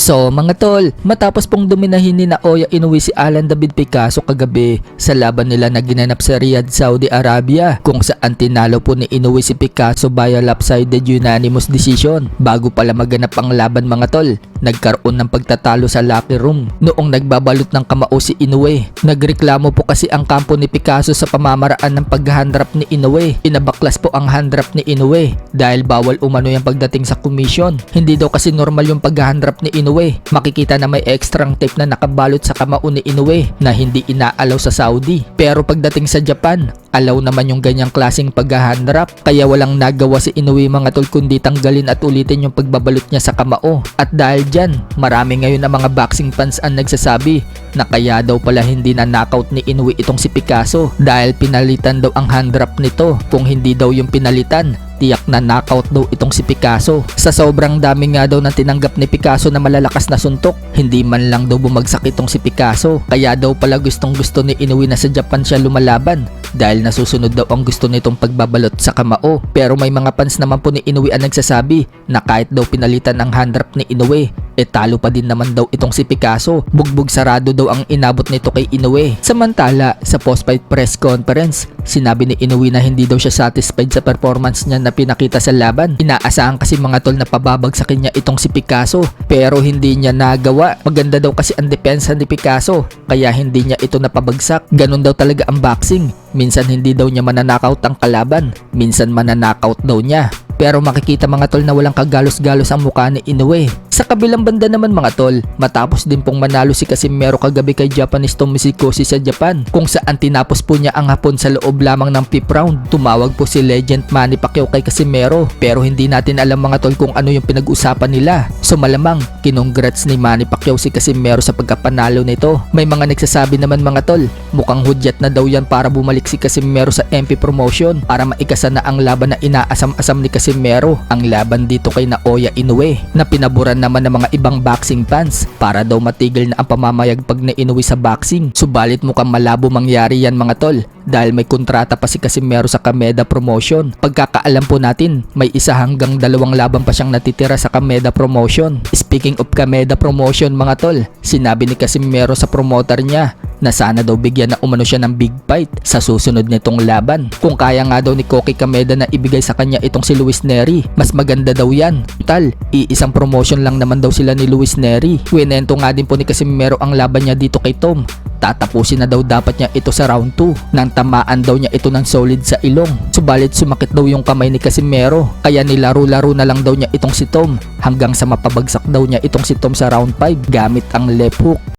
So mga tol, matapos pong dominahin ni Naoya Inoue si Alan David Picasso kagabi sa laban nila na ginanap sa Riyadh, Saudi Arabia, kung saan tinalo po ni Inoue si Picasso via lopsided unanimous decision. Bago pala maganap ang laban mga tol, nagkaroon ng pagtatalo sa locker room noong nagbabalot ng kamao si Inoue. Nagreklamo po kasi ang kampo ni Picasso sa pamamaraan ng pag-handrap ni Inoue. Inabaklas po ang handrap ni Inoue dahil bawal umano yung pagdating sa commission. Hindi daw kasi normal yung pag-handrap ni Inoue. Makikita na may extrang tape na nakabalot sa kamao ni Inoue na hindi inaalaw sa Saudi. Pero pagdating sa Japan, alaw naman yung ganyang klaseng pag-handrap. Kaya walang nagawa si Inoue mga tol kundi tanggalin at ulitin yung pagbabalot niya sa kamao. At dahil dyan, marami ngayon na mga boxing fans ang nagsasabi na kaya daw pala hindi na knockout ni Inoue itong si Picasso dahil pinalitan daw ang handrap nito. Kung hindi daw yung pinalitan, tiyak na knockout daw itong si Picasso. Sa sobrang dami nga daw na tinanggap ni Picasso na malalakas na suntok, hindi man lang daw bumagsak itong si Picasso. Kaya daw pala gustong gusto ni Inoue na sa Japan siya lumalaban dahil nasusunod daw ang gusto nitong pagbabalot sa kamao. Pero may mga fans naman po ni Inoue ang nagsasabi na kahit daw pinalitan ang handrap ni Inoue, talo pa din naman daw itong si Picasso. Bugbog sarado daw ang inabot nito kay Inoue. Samantala, sa post-fight press conference, sinabi ni Inoue na hindi daw siya satisfied sa performance niya na pinakita sa laban. Inaasahan kasi mga tol na pababagsakin niya itong si Picasso pero hindi niya nagawa. Maganda daw kasi ang depensa ni Picasso kaya hindi niya ito napabagsak. Ganun daw talaga ang boxing. Minsan hindi daw niya mananakaut ang kalaban, minsan mananakaut daw niya. Pero makikita mga tol na walang kagalos-galos ang mukha ni Inoue. Sa kabilang banda naman mga tol, matapos din pong manalo si Casimero kagabi kay Japanese Tomoshikoshi sa Japan, kung saan tinapos po niya ang hapon sa loob lamang ng 5th round. Tumawag po si Legend Manny Pacquiao kay Casimero pero hindi natin alam mga tol kung ano yung pinag-usapan nila. So malamang kinongrats ni Manny Pacquiao si Casimero sa pagkapanalo nito. May mga nagsasabi naman mga tol, mukhang hudyat na daw yan para bumalik si Casimero sa MP promotion para maikasa na ang laban na inaasam-asam ni Casimero, ang laban dito kay Naoya Inoue na pinaboran naman ng mga ibang boxing fans para daw matigil na ang pamamayagpag na Inoue sa boxing. Subalit mukhang malabo mangyari yan mga tol dahil may kontrata pa si Casimero sa Kameda Promotion. Pagkakaalam po natin, may 1 hanggang 2 laban pa siyang natitira sa Kameda Promotion. Speaking of Kameda Promotion mga tol, sinabi ni Casimero sa promoter niya na sana daw bigyan na umano siya ng big fight sa susunod nitong laban. Kung kaya nga daw ni Koki Kameda na ibigay sa kanya itong si Luis Nery, mas maganda daw yan. Total, iisang promotion lang naman daw sila ni Luis Nery. Kwento nga din po ni Casimero ang laban niya dito kay Tom. Tatapusin na daw dapat niya ito sa round 2 nang tamaan daw niya ito ng solid sa ilong. Subalit sumakit daw yung kamay ni Casimero kaya nilaro-laro na lang daw niya itong si Tom hanggang sa mapabagsak daw niya itong si Tom sa round 5 gamit ang left hook.